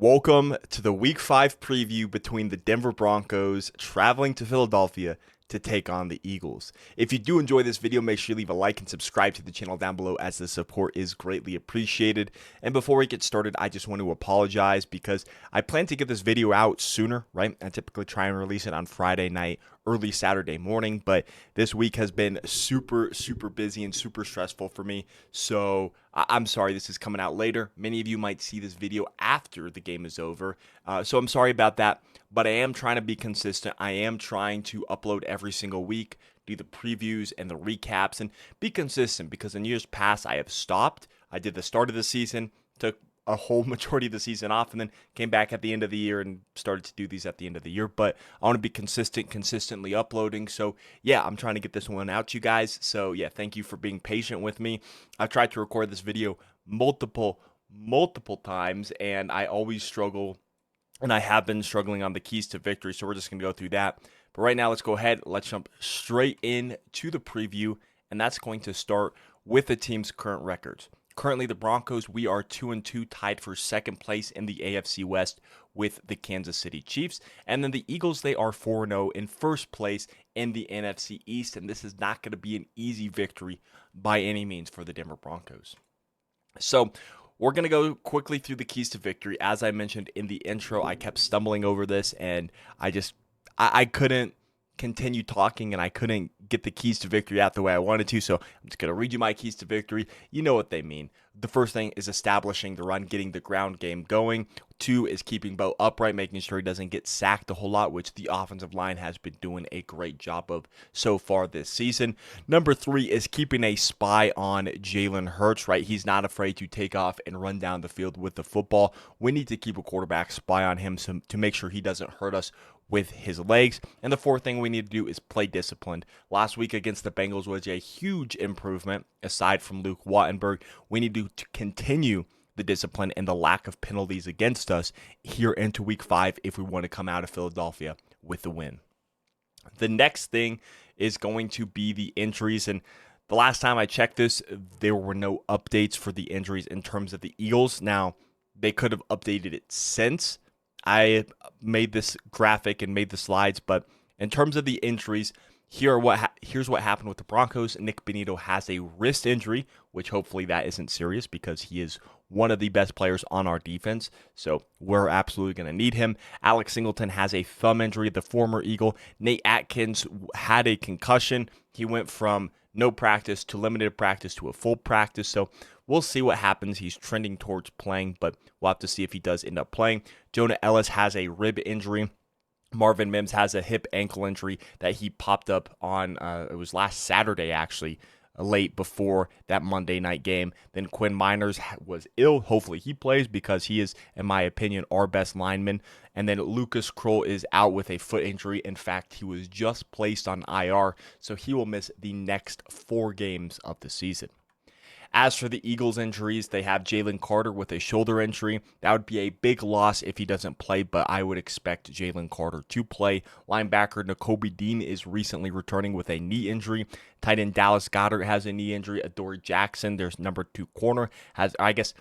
Welcome to the Week 5 preview between the Denver Broncos traveling to Philadelphia to take on the Eagles. If you do enjoy this video, make sure you leave a like and subscribe to the channel down below as the support is greatly appreciated. And before we get started, I just want to apologize because I plan to get this video out sooner, right? I typically try and release it on Friday night, early Saturday morning, but this week has been super busy and super stressful for me. So I'm sorry this is coming out later. Many of you might see this video after the game is over. So I'm sorry about that, but I am trying to be consistent. I am trying to upload every single week, do the previews and the recaps, and be consistent because in years past I have stopped. I did the start of the season, took a whole majority of the season off, and then came back at the end of the year and started to do these at the end of the year. But I want to be consistently uploading. So yeah, I'm trying to get this one out to you guys. So yeah, thank you for being patient with me. I've tried to record this video multiple times, and I always struggle, and I have been struggling on the keys to victory. So we're just going to go through that. But right now, let's go ahead. Let's jump straight into the preview, and that's going to start with the team's current records. Currently, the Broncos, we are 2-2, tied for second place in the AFC West with the Kansas City Chiefs. And then the Eagles, they are 4-0 in first place in the NFC East. And this is not going to be an easy victory by any means for the Denver Broncos. So we're going to go quickly through the keys to victory. As I mentioned in the intro, I kept stumbling over this, and I couldn't continue talking, and I couldn't get the keys to victory out the way I wanted to. So I'm just going to read you my keys to victory. You know what they mean. The first thing is establishing the run, getting the ground game going. 2 is keeping Bo upright, making sure he doesn't get sacked a whole lot, which the offensive line has been doing a great job of so far this season. Number 3 is keeping a spy on Jalen Hurts, right? He's not afraid to take off and run down the field with the football. We need to keep a quarterback spy on him to make sure he doesn't hurt us with his legs. And the fourth thing we need to do is play disciplined. Last week against the Bengals was a huge improvement. Aside from Luke Wattenberg, we need to continue the discipline and the lack of penalties against us here into week 5 if we want to come out of Philadelphia with the win. The next thing is going to be the injuries, and the last time I checked this, there were no updates for the injuries in terms of the Eagles. Now, they could have updated it since I made this graphic and made the slides, but in terms of the injuries, here's what happened with the Broncos. Nick Bonito has a wrist injury, which hopefully that isn't serious because he is one of the best players on our defense, so we're absolutely going to need him. Alex Singleton has a thumb injury, the former Eagle. Nate Atkins had a concussion. He went from no practice to limited practice to a full practice, so we'll see what happens. He's trending towards playing, but we'll have to see if he does end up playing. Jonah Ellis has a rib injury. Marvin Mims has a hip ankle injury that he popped up on, it was last Saturday actually, late before that Monday night game. Then Quinn Miners was ill. Hopefully he plays because he is, in my opinion, our best lineman. And then Lucas Kroll is out with a foot injury. In fact, he was just placed on IR, so he will miss the next 4 games of the season. As for the Eagles injuries, they have Jalen Carter with a shoulder injury. That would be a big loss if he doesn't play, but I would expect Jalen Carter to play. Linebacker Nakobe Dean is recently returning with a knee injury. Tight end Dallas Goedert has a knee injury. Adoree Jackson, their number 2 corner, has, I guess,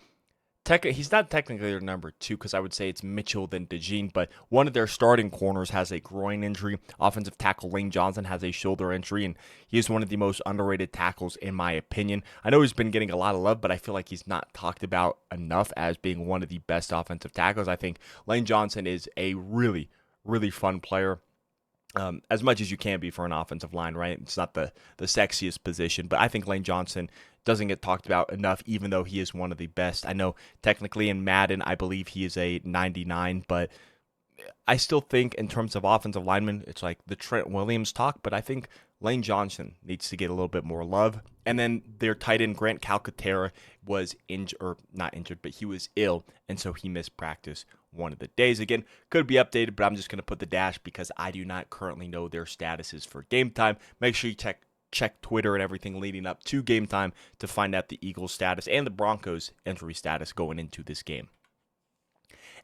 he's not technically their number 2 because I would say it's Mitchell then DeJean, but one of their starting corners has a groin injury. Offensive tackle Lane Johnson has a shoulder injury, and he is one of the most underrated tackles in my opinion. I know he's been getting a lot of love, but I feel like he's not talked about enough as being one of the best offensive tackles. I think Lane Johnson is a really fun player. As much as you can be for an offensive line, right? It's not the sexiest position, but I think Lane Johnson doesn't get talked about enough, even though he is one of the best. I know technically in Madden, I believe he is a 99, but I still think in terms of offensive linemen, it's like the Trent Williams talk, but I think Lane Johnson needs to get a little bit more love. And then their tight end, Grant Calcaterra, was injured, or not injured, but he was ill, and so he missed practice one of the days. Again, could be updated, but I'm just going to put the dash because I do not currently know their statuses for game time. Make sure you check Twitter and everything leading up to game time to find out the Eagles status and the Broncos injury status going into this game.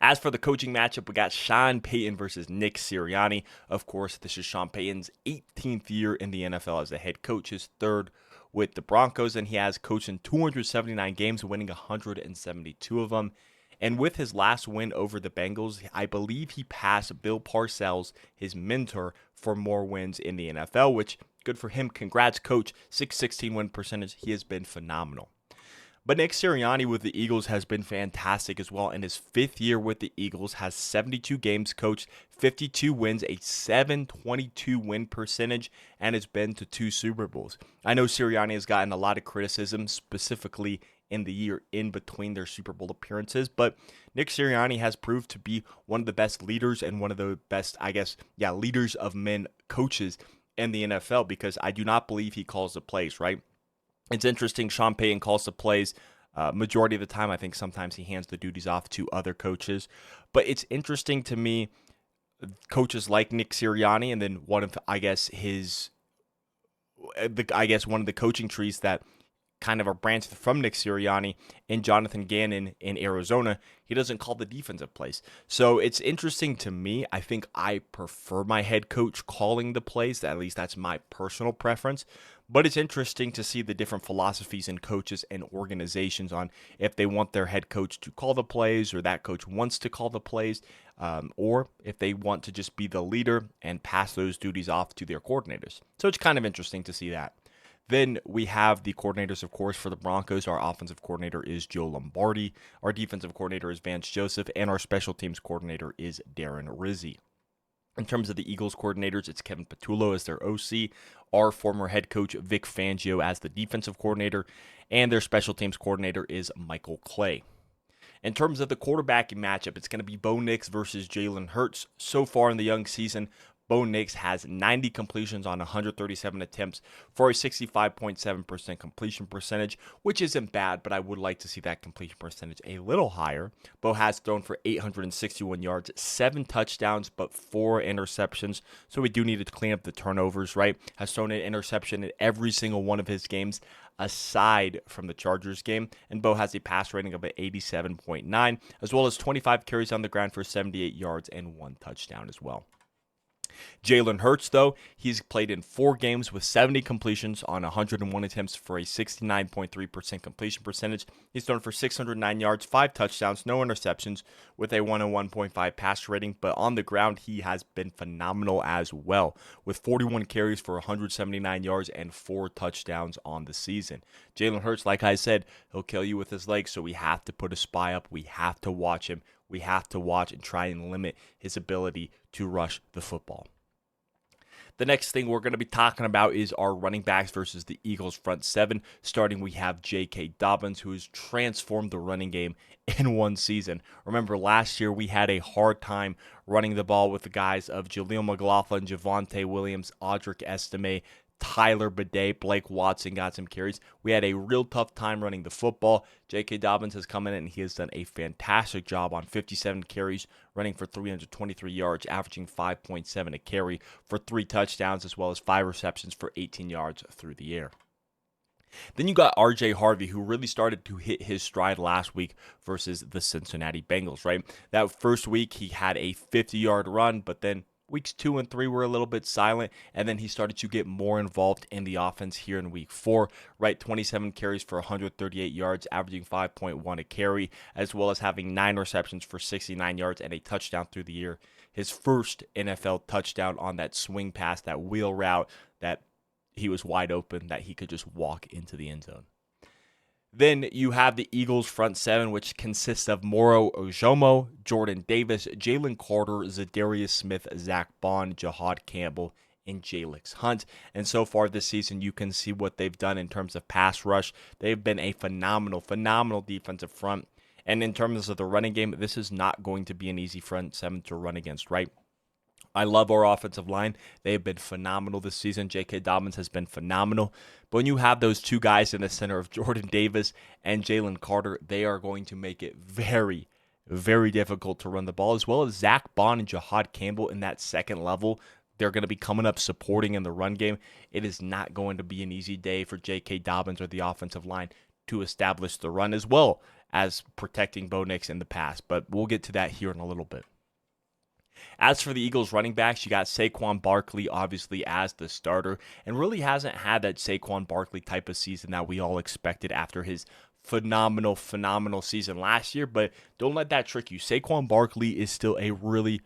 As for the coaching matchup, we got Sean Payton versus Nick Sirianni. Of course, this is Sean Payton's 18th year in the NFL as a head coach, his 3rd with the Broncos, and he has coached in 279 games, winning 172 of them. And with his last win over the Bengals, I believe he passed Bill Parcells, his mentor, for more wins in the NFL, which good for him. Congrats, coach. 616 win percentage. He has been phenomenal. But Nick Sirianni with the Eagles has been fantastic as well. In his 5th year with the Eagles, has 72 games coached, 52 wins, a 722 win percentage, and has been to 2 Super Bowls. I know Sirianni has gotten a lot of criticism, specifically in the year in between their Super Bowl appearances, but Nick Sirianni has proved to be one of the best leaders and one of the best, leaders of men coaches in the NFL, because I do not believe he calls the plays, right? It's interesting, Sean Payton calls the plays majority of the time. I think sometimes he hands the duties off to other coaches. But it's interesting to me, coaches like Nick Sirianni, and then one of, one of the coaching trees that kind of are branched from Nick Sirianni and Jonathan Gannon in Arizona, he doesn't call the defensive plays. So it's interesting to me. I think I prefer my head coach calling the plays. At least that's my personal preference. But it's interesting to see the different philosophies in coaches and organizations on if they want their head coach to call the plays, or that coach wants to call the plays, or if they want to just be the leader and pass those duties off to their coordinators. So it's kind of interesting to see that. Then we have the coordinators, of course, for the Broncos. Our offensive coordinator is Joe Lombardi. Our defensive coordinator is Vance Joseph. And our special teams coordinator is Darren Rizzi. In terms of the Eagles coordinators, it's Kevin Patullo as their OC, our former head coach Vic Fangio as the defensive coordinator, and their special teams coordinator is Michael Clay. In terms of the quarterbacking matchup, it's going to be Bo Nix versus Jalen Hurts. So far in the young season, Bo Nix has 90 completions on 137 attempts for a 65.7% completion percentage, which isn't bad, but I would like to see that completion percentage a little higher. Bo has thrown for 861 yards, 7 touchdowns, but 4 interceptions, so we do need to clean up the turnovers, right? Has thrown an interception in every single one of his games, aside from the Chargers game, and Bo has a pass rating of an 87.9, as well as 25 carries on the ground for 78 yards and 1 touchdown as well. Jalen Hurts, though, he's played in 4 games with 70 completions on 101 attempts for a 69.3% completion percentage. He's thrown for 609 yards, 5 touchdowns, no interceptions, with a 101.5 passer rating. But on the ground, he has been phenomenal as well, with 41 carries for 179 yards and 4 touchdowns on the season. Jalen Hurts, like I said, he'll kill you with his legs, so we have to put a spy up. We have to watch him. We have to watch and try and limit his ability to rush the football. The next thing we're going to be talking about is our running backs versus the Eagles front 7. Starting, we have J.K. Dobbins, who has transformed the running game in one season. Remember, last year we had a hard time running the ball with the guys of Jaleel McLaughlin, Javonte Williams, Audric Estime, Tyler Bidet, Blake Watson got some carries. We had a real tough time running the football. J.K. Dobbins has come in and he has done a fantastic job on 57 carries, running for 323 yards, averaging 5.7 a carry for 3 touchdowns, as well as 5 receptions for 18 yards through the air. Then you got R.J. Harvey, who really started to hit his stride last week versus the Cincinnati Bengals, right? That first week, he had a 50-yard run, but then weeks 2 and 3 were a little bit silent, and then he started to get more involved in the offense here in week 4, right? 27 carries for 138 yards, averaging 5.1 a carry, as well as having 9 receptions for 69 yards and a touchdown through the year. His first NFL touchdown on that swing pass, that wheel route, that he was wide open, that he could just walk into the end zone. Then you have the Eagles front 7, which consists of Moro Ojomo, Jordan Davis, Jalen Carter, Zadarius Smith, Zach Bond, Jahad Campbell, and Jalix Hunt. And so far this season, you can see what they've done in terms of pass rush. They've been a phenomenal defensive front. And in terms of the running game, this is not going to be an easy front 7 to run against, right? I love our offensive line. They have been phenomenal this season. J.K. Dobbins has been phenomenal. But when you have those 2 guys in the center of Jordan Davis and Jalen Carter, they are going to make it very, very difficult to run the ball, as well as Zach Bond and Jahad Campbell in that second level. They're going to be coming up supporting in the run game. It is not going to be an easy day for J.K. Dobbins or the offensive line to establish the run, as well as protecting Bo Nix in the pass. But we'll get to that here in a little bit. As for the Eagles running backs, you got Saquon Barkley obviously as the starter, and really hasn't had that Saquon Barkley type of season that we all expected after his phenomenal season last year, but don't let that trick you. Saquon Barkley is still a really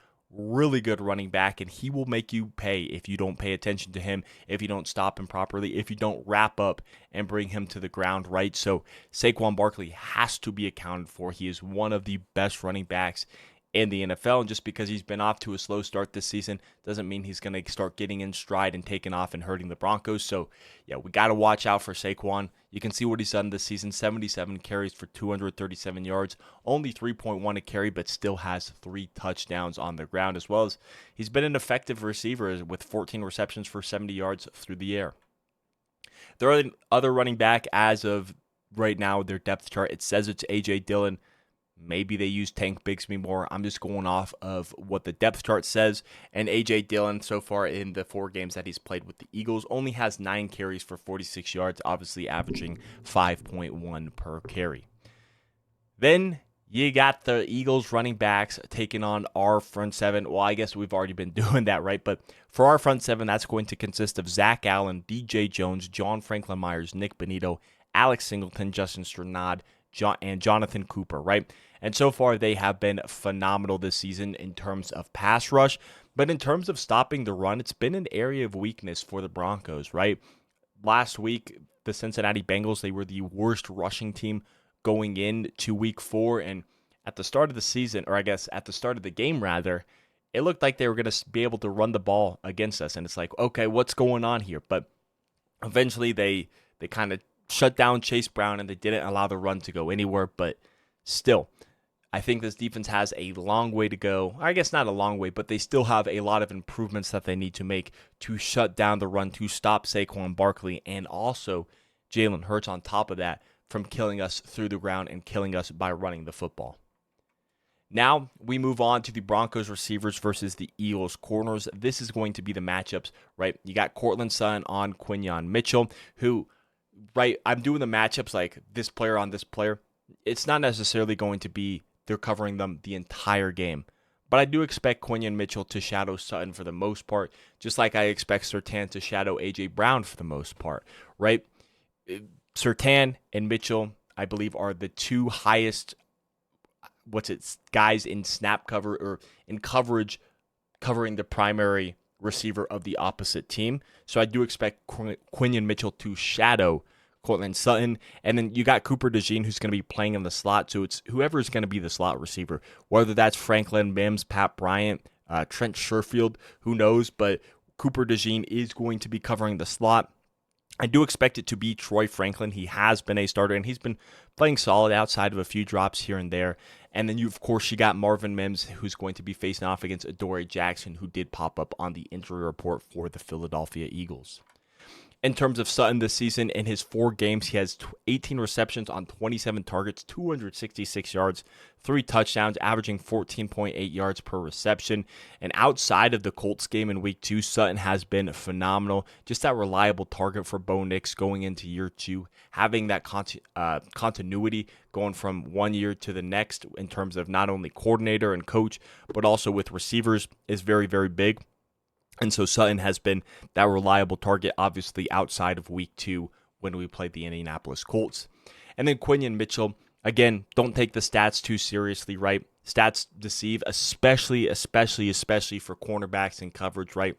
good running back, and he will make you pay if you don't pay attention to him, if you don't stop him properly, if you don't wrap up and bring him to the ground right. So Saquon Barkley has to be accounted for. He is one of the best running backs in the NFL, and just because he's been off to a slow start this season doesn't mean he's going to start getting in stride and taking off and hurting the Broncos. So yeah, we got to watch out for Saquon. You can see what he's done this season: 77 carries for 237 yards, only 3.1 a carry, but still has 3 touchdowns on the ground, as well as he's been an effective receiver with 14 receptions for 70 yards through the air. Their other running back as of right now, their depth chart, it says it's A.J. Dillon. Maybe they use Tank Bigsby more. I'm just going off of what the depth chart says. And A.J. Dillon, so far in the 4 games that he's played with the Eagles, only has 9 carries for 46 yards, obviously averaging 5.1 per carry. Then you got the Eagles running backs taking on our front 7. Well, I guess we've already been doing that, right? But for our front 7, that's going to consist of Zach Allen, DJ Jones, John Franklin Myers, Nick Bonito, Alex Singleton, Justin Strnad, and Jonathan Cooper, right? And so far, they have been phenomenal this season in terms of pass rush. But in terms of stopping the run, it's been an area of weakness for the Broncos, right? Last week, the Cincinnati Bengals, they were the worst rushing team going into week 4. And at the start of the season, or I guess at the start of the game, rather, it looked like they were going to be able to run the ball against us. And it's like, okay, what's going on here? But eventually, they kind of shut down Chase Brown, and they didn't allow the run to go anywhere. But still, I think this defense has a long way to go. I guess not a long way, but they still have a lot of improvements that they need to make to shut down the run, to stop Saquon Barkley, and also Jalen Hurts on top of that from killing us through the ground and killing us by running the football. Now we move on to the Broncos receivers versus the Eagles corners. This is going to be the matchups, right? You got Courtland Sutton on Quinyon Mitchell, who, right, I'm doing the matchups like this player on this player. It's not necessarily going to be they're covering them the entire game. But I do expect Quinyon Mitchell to shadow Sutton for the most part, just like I expect Surtain to shadow A.J. Brown for the most part, right? Surtain and Mitchell, I believe, are the 2 highest, guys in snap cover or in coverage covering the primary receiver of the opposite team. So I do expect Quinyon Mitchell to shadow Courtland Sutton. And then you got Cooper DeJean, who's going to be playing in the slot. So it's whoever is going to be the slot receiver, whether that's Franklin Mims, Pat Bryant, Trent Sherfield, who knows. But Cooper DeJean is going to be covering the slot. I do expect it to be Troy Franklin. He has been a starter, and he's been playing solid outside of a few drops here and there. And then, you got Marvin Mims, who's going to be facing off against Adoree Jackson, who did pop up on the injury report for the Philadelphia Eagles. In terms of Sutton this season, in his 4 games, he has 18 receptions on 27 targets, 266 yards, 3 touchdowns, averaging 14.8 yards per reception. And outside of the Colts game in week 2, Sutton has been phenomenal. Just that reliable target for Bo Nix going into year 2, having that continuity going from one year to the next in terms of not only coordinator and coach, but also with receivers is very, very big. And so Sutton has been that reliable target, obviously, outside of week 2 when we played the Indianapolis Colts. And then Quinyon Mitchell, again, don't take the stats too seriously, right? Stats deceive, especially for cornerbacks in coverage, right?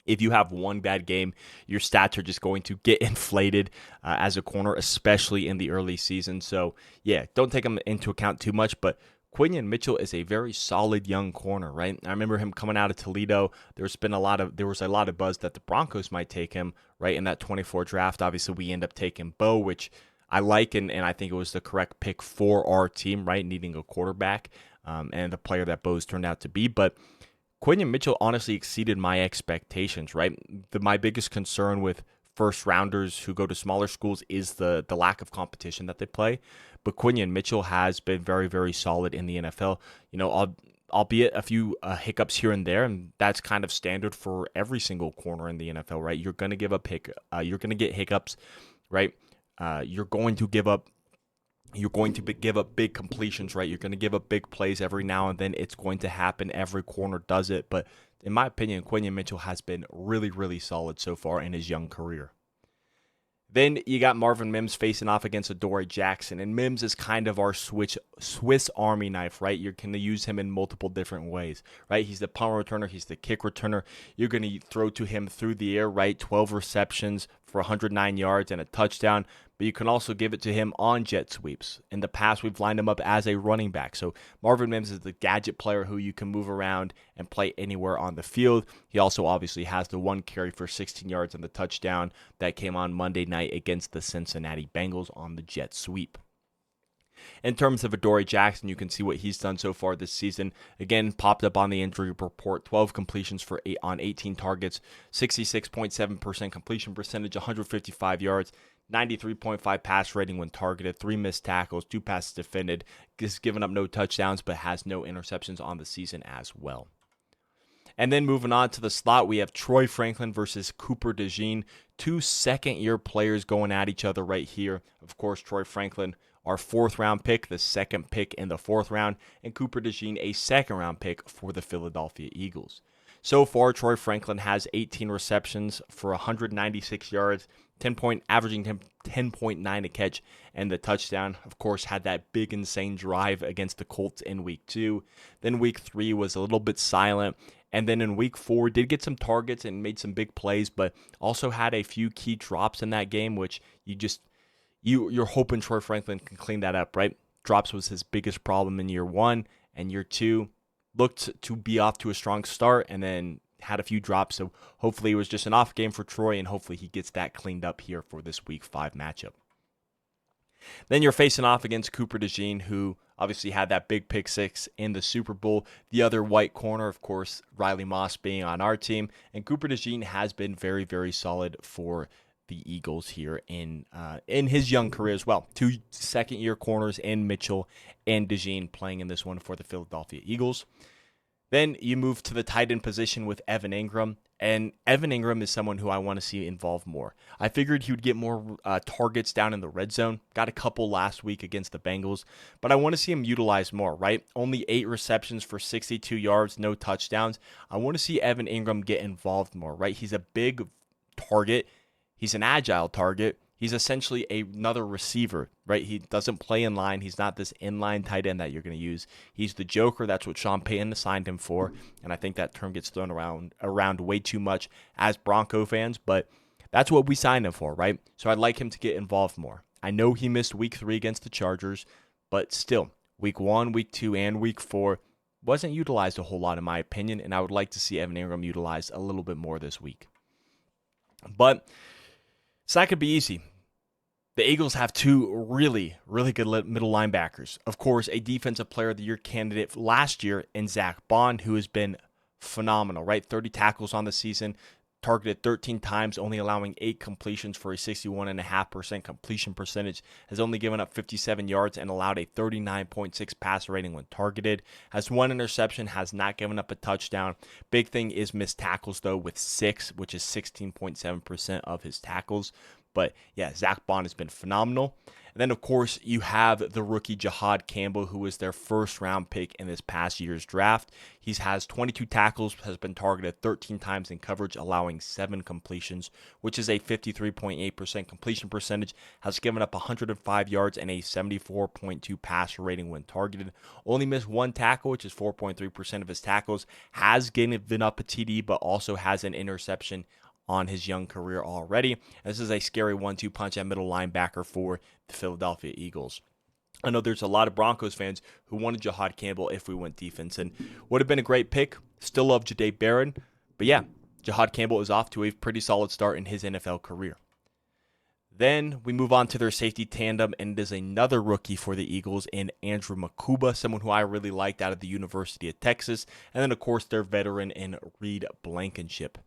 If you have one bad game, your stats are just going to get inflated as a corner, especially in the early season. So, yeah, don't take them into account too much, but Quinyon Mitchell is a very solid young corner, right? I remember him coming out of Toledo. There was a lot of buzz that the Broncos might take him, right, in that 24 draft. Obviously, we end up taking Bo, which I like, and I think it was the correct pick for our team, right, needing a quarterback and the player that Bo's turned out to be. But Quinyon Mitchell honestly exceeded my expectations, right? My biggest concern with first rounders who go to smaller schools is the lack of competition that they play. But Quinyon Mitchell has been very, very solid in the NFL. You know, albeit a few hiccups here and there, and that's kind of standard for every single corner in the NFL, right? You're going to give up you're going to get hiccups, right? You're going to give up big completions, right? You're going to give up big plays every now and then. It's going to happen. Every corner does it. But in my opinion, Quinyon Mitchell has been really, really solid so far in his young career. Then you got Marvin Mims facing off against Adoree Jackson, and Mims is kind of our Swiss Army knife, right? You're going to use him in multiple different ways, right? He's the punt returner, he's the kick returner. You're going to throw to him through the air, right? 12 receptions for 109 yards and a touchdown, but you can also give it to him on jet sweeps. In the past, we've lined him up as a running back. So Marvin Mims is the gadget player who you can move around and play anywhere on the field. He also obviously has the one carry for 16 yards and the touchdown that came on Monday night against the Cincinnati Bengals on the jet sweep. In terms of Adoree Jackson, you can see what he's done so far this season. Again, popped up on the injury report, 12 completions on 18 targets, 66.7% completion percentage, 155 yards, 93.5 pass rating when targeted, 3 missed tackles, 2 passes defended, has given up no touchdowns, but has no interceptions on the season as well. And then moving on to the slot, we have Troy Franklin versus Cooper DeJean, 2 second-year players going at each other right here. Of course, Troy Franklin, our 4th-round pick, the 2nd pick in the 4th round, and Cooper DeJean, a 2nd-round pick for the Philadelphia Eagles. So far, Troy Franklin has 18 receptions for 196 yards, averaging 10.9 a catch, and the touchdown. Of course, had that big, insane drive against the Colts in Week 2. Then Week 3 was a little bit silent, and then in Week 4 did get some targets and made some big plays, but also had a few key drops in that game, which you're hoping Troy Franklin can clean that up, right? Drops was his biggest problem in year 1, and year 2 looked to be off to a strong start, and then had a few drops, so hopefully it was just an off game for Troy, and hopefully he gets that cleaned up here for this Week 5 matchup. Then you're facing off against Cooper DeJean, who obviously had that big pick 6 in the Super Bowl. The other white corner, of course, Riley Moss being on our team, and Cooper DeJean has been very, very solid for the Eagles here in his young career as well. 2 second-year corners in Mitchell and DeJean playing in this one for the Philadelphia Eagles. Then you move to the tight end position with Evan Ingram, and Evan Ingram is someone who I want to see involved more. I figured he would get more targets down in the red zone. Got a couple last week against the Bengals, but I want to see him utilized more, right? Only 8 receptions for 62 yards, no touchdowns. I want to see Evan Ingram get involved more, right? He's a big target. He's an agile target. He's essentially another receiver, right? He doesn't play in line. He's not this inline tight end that you're going to use. He's the joker. That's what Sean Payton assigned him for, and I think that term gets thrown around way too much as Bronco fans, but that's what we signed him for, right? So I'd like him to get involved more. I know he missed Week 3 against the Chargers, but still, Week 1, Week 2, and Week 4 wasn't utilized a whole lot in my opinion, and I would like to see Evan Ingram utilized a little bit more this week. But it's not going to be easy. The Eagles have 2 really, really good middle linebackers. Of course, a Defensive Player of the Year candidate last year in Zach Bond, who has been phenomenal, right? 30 tackles on the season, targeted 13 times, only allowing 8 completions for a 61.5% completion percentage, has only given up 57 yards and allowed a 39.6 passer rating when targeted, has 1 interception, has not given up a touchdown. Big thing is missed tackles, though, with 6, which is 16.7% of his tackles. But yeah, Zach Bond has been phenomenal. And then, of course, you have the rookie Jahad Campbell, who was their 1st-round pick in this past year's draft. He has 22 tackles, has been targeted 13 times in coverage, allowing 7 completions, which is a 53.8% completion percentage, has given up 105 yards and a 74.2 passer rating when targeted. Only missed 1 tackle, which is 4.3% of his tackles, has given up a TD, but also has an interception on his young career already. This is a scary 1-2 punch at middle linebacker for the Philadelphia Eagles. I know there's a lot of Broncos fans who wanted Jahad Campbell if we went defense, and would have been a great pick. Still love Jahdae Barron, but yeah, Jahad Campbell is off to a pretty solid start in his NFL career. Then we move on to their safety tandem, and it is another rookie for the Eagles in Andrew Makuba, someone who I really liked out of the University of Texas, and then of course their veteran in Reed Blankenship.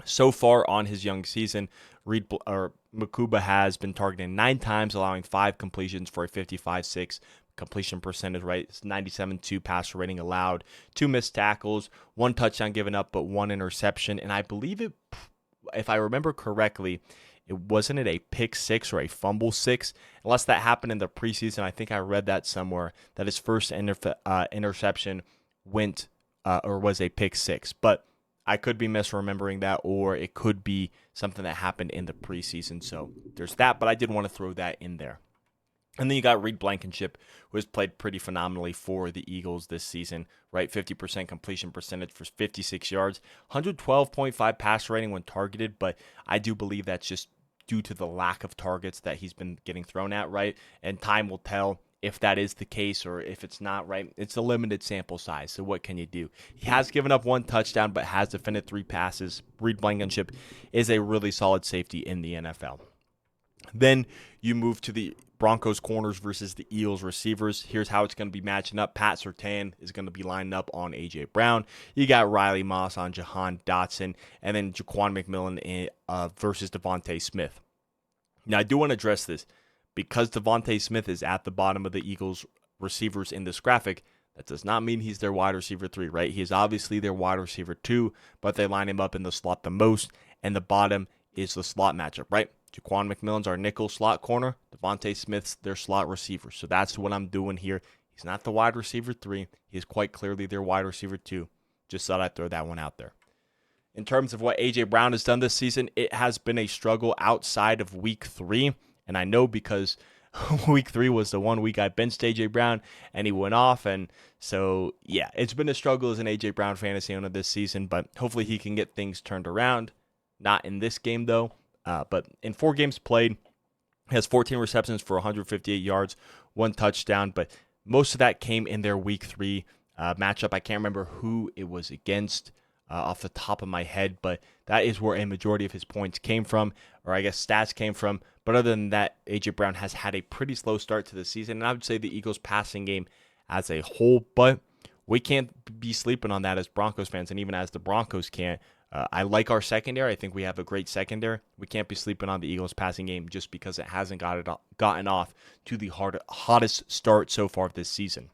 So far on his young season, Makuba has been targeted 9 times, allowing 5 completions for a 55.6 completion percentage, right? It's 97.2 passer rating allowed, 2 missed tackles, 1 touchdown given up, but 1 interception. And I believe it, if I remember correctly, it wasn't a pick 6 or a fumble 6, unless that happened in the preseason. I think I read that somewhere, that his first interception went or was a pick 6. But I could be misremembering that, or it could be something that happened in the preseason. So there's that, but I did want to throw that in there. And then you got Reed Blankenship, who has played pretty phenomenally for the Eagles this season, right? 50% completion percentage for 56 yards, 112.5 pass rating when targeted, but I do believe that's just due to the lack of targets that he's been getting thrown at, right? And time will tell if that is the case or if it's not, right? It's a limited sample size, so what can you do? He has given up 1 touchdown, but has defended 3 passes. Reed Blankenship is a really solid safety in the NFL. Then you move to the Broncos corners versus the Eagles receivers. Here's how it's going to be matching up. Pat Surtain is going to be lining up on A.J. Brown. You got Riley Moss on Jahan Dotson. And then Jaquan McMillan versus Devontae Smith. Now, I do want to address this. Because Devontae Smith is at the bottom of the Eagles receivers in this graphic, that does not mean he's their wide receiver 3, right? He is obviously their wide receiver 2, but they line him up in the slot the most, and the bottom is the slot matchup, right? Jaquan McMillan's our nickel slot corner. Devontae Smith's their slot receiver. So that's what I'm doing here. He's not the wide receiver 3. He is quite clearly their wide receiver 2. Just thought I'd throw that one out there. In terms of what A.J. Brown has done this season, it has been a struggle outside of week 3. And I know because week 3 was the one week I benched A.J. Brown and he went off. And so, yeah, it's been a struggle as an A.J. Brown fantasy owner this season. But hopefully he can get things turned around. Not in this game, though. But in 4 games played, he has 14 receptions for 158 yards, 1 touchdown. But most of that came in their week 3 matchup. I can't remember who it was against off the top of my head, but that is where a majority of his points came from, or I guess stats came from. But other than that, A.J. Brown has had a pretty slow start to the season, and I would say the Eagles' passing game as a whole, but we can't be sleeping on that as Broncos fans, and even as the Broncos can't. I like our secondary. I think we have a great secondary. We can't be sleeping on the Eagles' passing game just because it hasn't gotten off to the hottest start so far this season.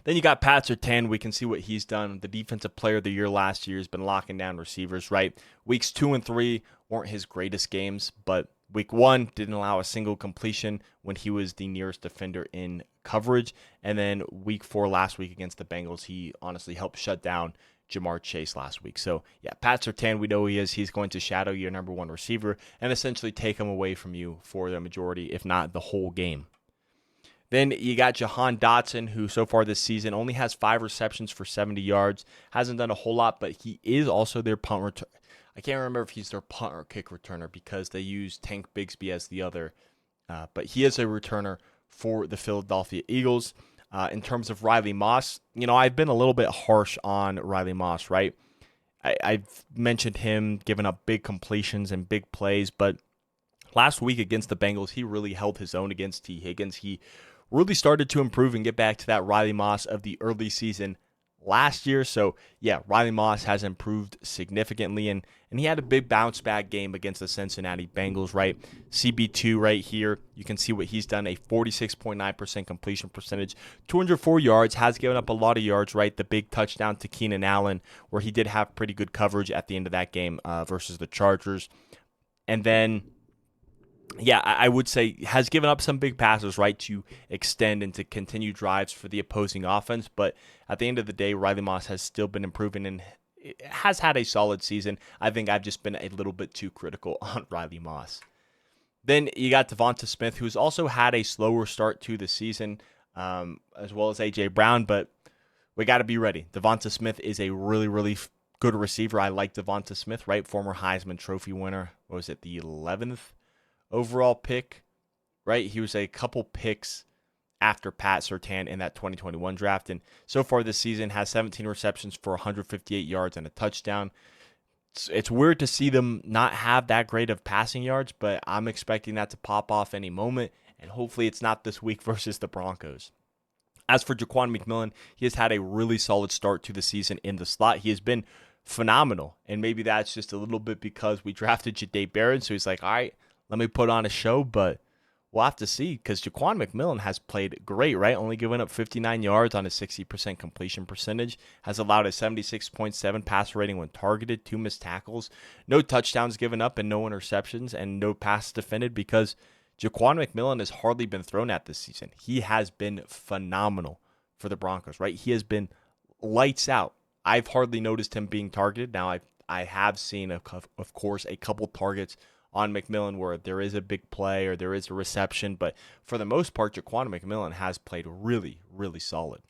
Then you got Pat Surtain. We can see what he's done. The defensive player of the year last year has been locking down receivers, right? Weeks 2 and 3 weren't his greatest games, but week 1 didn't allow a single completion when he was the nearest defender in coverage. And then week 4 last week against the Bengals, he honestly helped shut down Jamar Chase last week. So, yeah, Pat Surtain, we know he is. He's going to shadow your number 1 receiver and essentially take him away from you for the majority, if not the whole game. Then you got Jahan Dotson, who so far this season only has 5 receptions for 70 yards. Hasn't done a whole lot, but he is also their punt return. I can't remember if he's their punt or kick returner because they use Tank Bigsby as the other. But he is a returner for the Philadelphia Eagles. In terms of Riley Moss, I've been a little bit harsh on Riley Moss, right? I've mentioned him giving up big completions and big plays, but last week against the Bengals, he really held his own against T. Higgins. He really started to improve and get back to that Riley Moss of the early season last year. So, yeah, Riley Moss has improved significantly, and he had a big bounce-back game against the Cincinnati Bengals, right? CB2 right here, you can see what he's done, a 46.9% completion percentage, 204 yards, has given up a lot of yards, right? The big touchdown to Keenan Allen, where he did have pretty good coverage at the end of that game versus the Chargers. And then, yeah, I would say has given up some big passes, right, to extend and to continue drives for the opposing offense. But at the end of the day, Riley Moss has still been improving and has had a solid season. I think I've just been a little bit too critical on Riley Moss. Then you got Devonta Smith, who's also had a slower start to the season, as well as A.J. Brown. But we got to be ready. Devonta Smith is a really, really good receiver. I like Devonta Smith, right? Former Heisman Trophy winner. What was it, the 11th? Overall pick, right? He was a couple picks after Pat Surtain in that 2021 draft. And so far this season has 17 receptions for 158 yards and a touchdown. It's weird to see them not have that great of passing yards, but I'm expecting that to pop off any moment. And hopefully it's not this week versus the Broncos. As for Jaquan McMillan, he has had a really solid start to the season in the slot. He has been phenomenal. And maybe that's just a little bit because we drafted Jahdae Barron. So he's like, all right, let me put on a show, but we'll have to see because Jaquan McMillan has played great, right? Only giving up 59 yards on a 60% completion percentage, has allowed a 76.7 passer rating when targeted, 2 missed tackles, no touchdowns given up and no interceptions, and no pass defended because Jaquan McMillan has hardly been thrown at this season. He has been phenomenal for the Broncos, right? He has been lights out I've hardly noticed him being targeted. Now, I have seen, of course, a couple targets on McMillan where there is a big play or there is a reception, but for the most part, Jaquan McMillan has played really, really solid.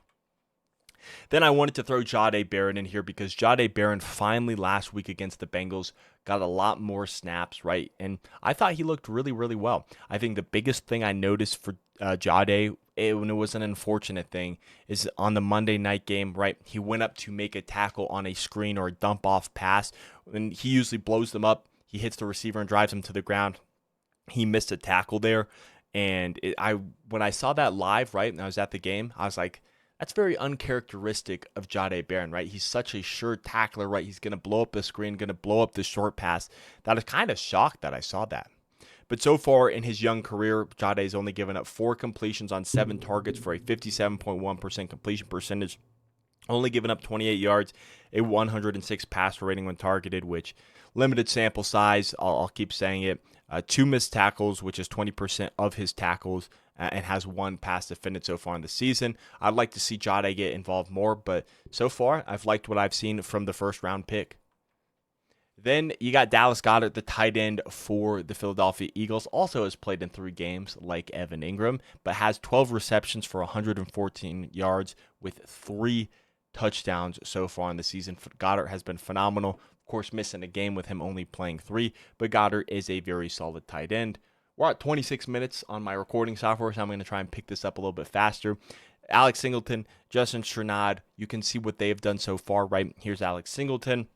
Then I wanted to throw Jahdae Barron in here because Jahdae Barron finally last week against the Bengals got a lot more snaps, right? And I thought he looked really, really well. I think the biggest thing I noticed for Jahdae, when it was an unfortunate thing, is on the Monday night game, right? He went up to make a tackle on a screen or a dump off pass, and he usually blows them up. He hits the receiver and drives him to the ground. He missed a tackle there. And when I saw that live, right, and I was at the game, I was like, that's very uncharacteristic of Jahdae Barron, right? He's such a sure tackler, right? He's going to blow up the screen, going to blow up the short pass. That is kind of shocked that I saw that. But so far in his young career, Jahdae's only given up 4 completions on 7 targets for a 57.1% completion percentage. Only given up 28 yards, a 106 passer rating when targeted, which limited sample size, I'll keep saying it. 2 missed tackles, which is 20% of his tackles, and has 1 pass defended so far in the season. I'd like to see Jahdae get involved more, but so far, I've liked what I've seen from the first round pick. Then you got Dallas Goedert, the tight end for the Philadelphia Eagles. Also has played in 3 games like Evan Ingram, but has 12 receptions for 114 yards with 3 touchdowns so far in the season. Goedert has been phenomenal. Of course, missing a game with him only playing 3, but Goedert is a very solid tight end. We're at 26 minutes on my recording software, so I'm going to try and pick this up a little bit faster. Alex Singleton, Justin Strnad, you can see what they have done so far, right? Here's Alex Singleton,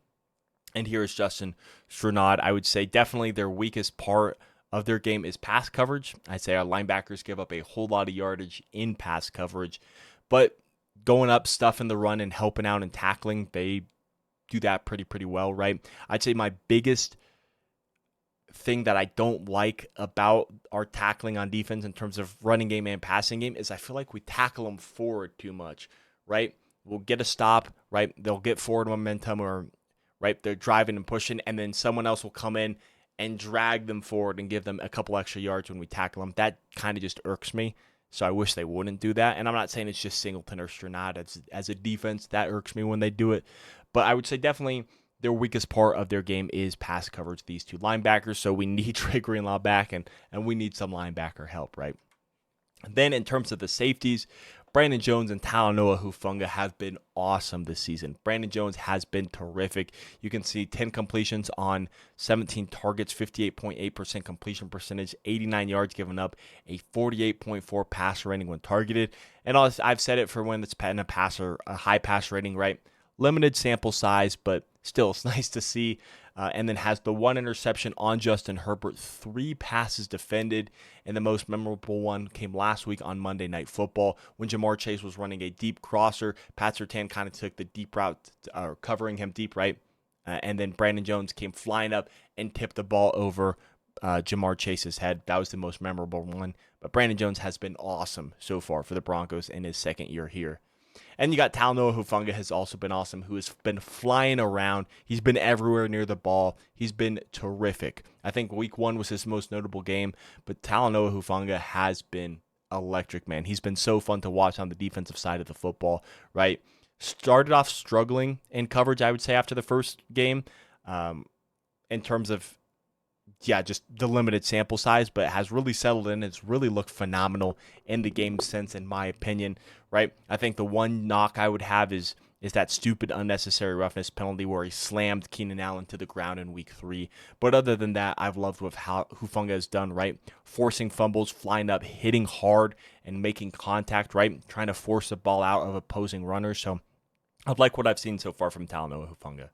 and here's Justin Strnad. I would say definitely their weakest part of their game is pass coverage. I'd say our linebackers give up a whole lot of yardage in pass coverage, but going up, stuffing the run, and helping out and tackling, they do that pretty well, right? I'd say my biggest thing that I don't like about our tackling on defense in terms of running game and passing game is I feel like we tackle them forward too much, right? We'll get a stop, right? They'll get forward momentum, or right, they're driving and pushing, and then someone else will come in and drag them forward and give them a couple extra yards when we tackle them. That kind of just irks me. So I wish they wouldn't do that. And I'm not saying it's just Singleton or Strnad as a defense. That irks me when they do it. But I would say definitely their weakest part of their game is pass coverage, these 2 linebackers. So we need Trey Greenlaw back, and we need some linebacker help, right? Then in terms of the safeties, Brandon Jones and Talanoa Hufanga have been awesome this season. Brandon Jones has been terrific. You can see 10 completions on 17 targets, 58.8% completion percentage, 89 yards given up, a 48.4 passer rating when targeted. And I've said it for when it's in a high passer rating, right? Limited sample size, but still, it's nice to see. And then has the 1 interception on Justin Herbert, 3 passes defended, and the most memorable one came last week on Monday Night Football when Jamar Chase was running a deep crosser. Pat Surtain kind of took the deep route, covering him deep right, and then Brandon Jones came flying up and tipped the ball over Jamar Chase's head. That was the most memorable one. But Brandon Jones has been awesome so far for the Broncos in his second year here. And you got Talanoa Hufanga has also been awesome, who has been flying around. He's been everywhere near the ball. He's been terrific. I think week 1 was his most notable game, but Talanoa Hufanga has been electric, man. He's been so fun to watch on the defensive side of the football, right? Started off struggling in coverage, I would say, after the first game in terms of just the limited sample size, but has really settled in. It's really looked phenomenal in the game since, in my opinion, right? I think the one knock I would have is that stupid unnecessary roughness penalty where he slammed Keenan Allen to the ground in week 3. But other than that, I've loved with how Hufanga has done, right? Forcing fumbles, flying up, hitting hard, and making contact, right? Trying to force the ball out of opposing runners. So I've liked what I've seen so far from Talanoa Hufanga.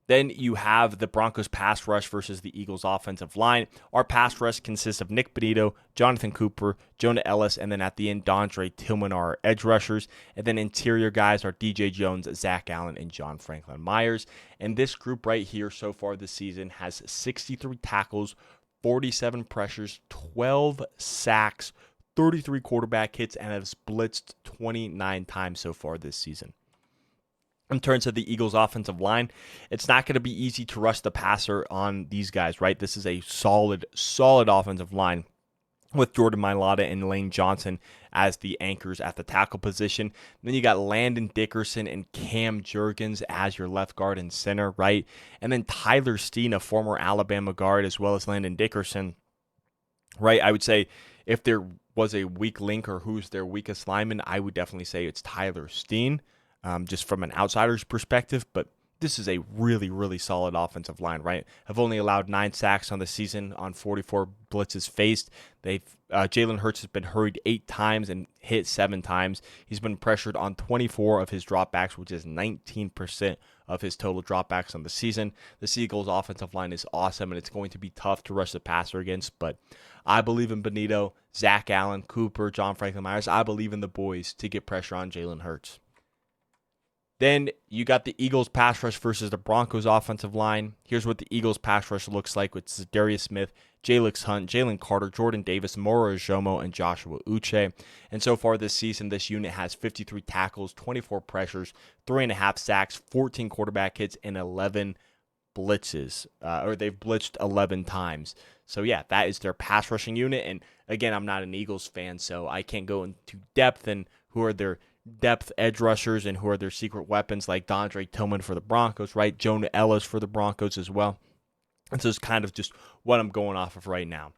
Then you have the Broncos pass rush versus the Eagles offensive line. Our pass rush consists of Nick Benito, Jonathan Cooper, Jonah Ellis, and then at the end, Dondre Tillman are our edge rushers. And then interior guys are DJ Jones, Zach Allen, and John Franklin Myers. And this group right here so far this season has 63 tackles, 47 pressures, 12 sacks, 33 quarterback hits, and has blitzed 29 times so far this season. In terms of the Eagles offensive line, it's not going to be easy to rush the passer on these guys, right? This is a solid offensive line. with Jordan Mailata and Lane Johnson as the anchors at the tackle position. Then you got Landon Dickerson and Cam Jurgens as your left guard and center, right? And then Tyler Steen, a former Alabama guard, as well as Landon Dickerson, right? I would say if there was a weak link or who's their weakest lineman, I would definitely say it's Tyler Steen, just from an outsider's perspective. But this is a really, really solid offensive line, right? Have only allowed 9 sacks on the season on 44 blitzes faced. Jalen Hurts has been hurried 8 times and hit 7 times. He's been pressured on 24 of his dropbacks, which is 19% of his total dropbacks on the season. The Seagulls' offensive line is awesome, and it's going to be tough to rush the passer against, but I believe in Benito, Zach Allen, Cooper, John Franklin Myers. I believe in the boys to get pressure on Jalen Hurts. Then you got the Eagles pass rush versus the Broncos offensive line. Here's what the Eagles pass rush looks like with Darius Smith, Jalix Hunt, Jalen Carter, Jordan Davis, Moro Ajomo, and Joshua Uche. And so far this season, this unit has 53 tackles, 24 pressures, 3.5 sacks, 14 quarterback hits, and 11 blitzes. Or they've blitzed 11 times. So yeah, that is their pass rushing unit. And again, I'm not an Eagles fan, so I can't go into depth and who are their depth edge rushers and who are their secret weapons, like Dondre Tillman for the Broncos, right? Jonah Ellis for the Broncos as well. And so it's kind of just what I'm going off of right now.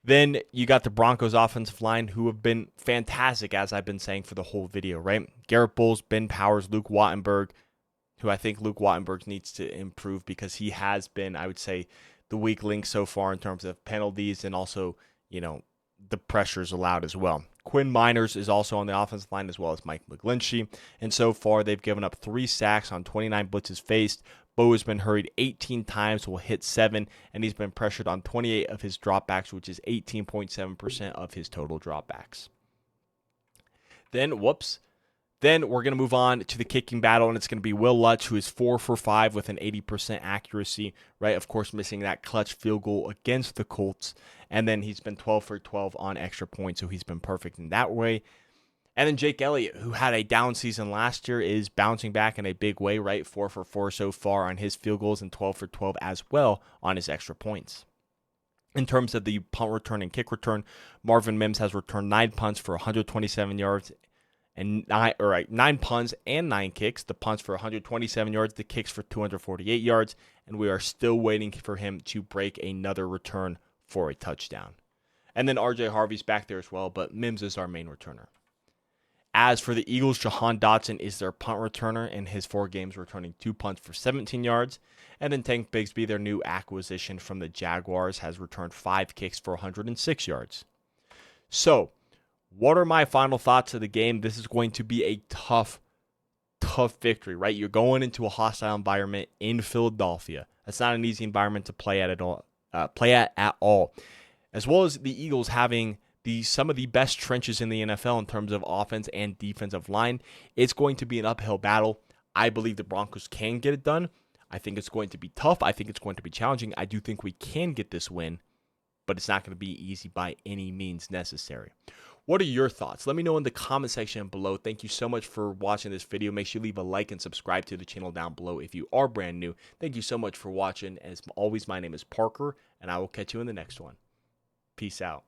Then you got the Broncos offensive line, who have been fantastic, as I've been saying for the whole video, right? Garrett Bowles, Ben Powers, Luke Wattenberg, who I think Luke Wattenberg needs to improve because he has been, I would say, the weak link so far in terms of penalties and also, the pressures allowed as well. Quinn Miners is also on the offensive line, as well as Mike McGlinchey. And so far, they've given up 3 sacks on 29 blitzes faced. Bo has been hurried 18 times, will hit 7, and he's been pressured on 28 of his dropbacks, which is 18.7% of his total dropbacks. Then we're going to move on to the kicking battle, and it's going to be Will Lutz, who is 4 for 5 with an 80% accuracy, right? Of course, missing that clutch field goal against the Colts. And then he's been 12 for 12 on extra points, so he's been perfect in that way. And then Jake Elliott, who had a down season last year, is bouncing back in a big way, right? 4 for 4 so far on his field goals and 12 for 12 as well on his extra points. In terms of the punt return and kick return, Marvin Mims has returned 9 punts for 127 yards and 9 punts and 9 kicks. The punts for 127 yards, the kicks for 248 yards, and we are still waiting for him to break another return for a touchdown. And then RJ Harvey's back there as well, but Mims is our main returner. As for the Eagles, Jahan Dotson is their punt returner in his 4 games, returning 2 punts for 17 yards. And then Tank Bigsby, their new acquisition from the Jaguars, has returned 5 kicks for 106 yards. So, what are my final thoughts of the game? This is going to be a tough victory, right? You're going into a hostile environment in Philadelphia. That's not an easy environment to play at all. As well as the Eagles having some of the best trenches in the NFL in terms of offense and defensive line. It's going to be an uphill battle. I believe the Broncos can get it done. I think it's going to be tough. I think it's going to be challenging. I do think we can get this win, but it's not going to be easy by any means necessary. What are your thoughts? Let me know in the comment section below. Thank you so much for watching this video. Make sure you leave a like and subscribe to the channel down below if you are brand new. Thank you so much for watching. As always, my name is Parker, and I will catch you in the next one. Peace out.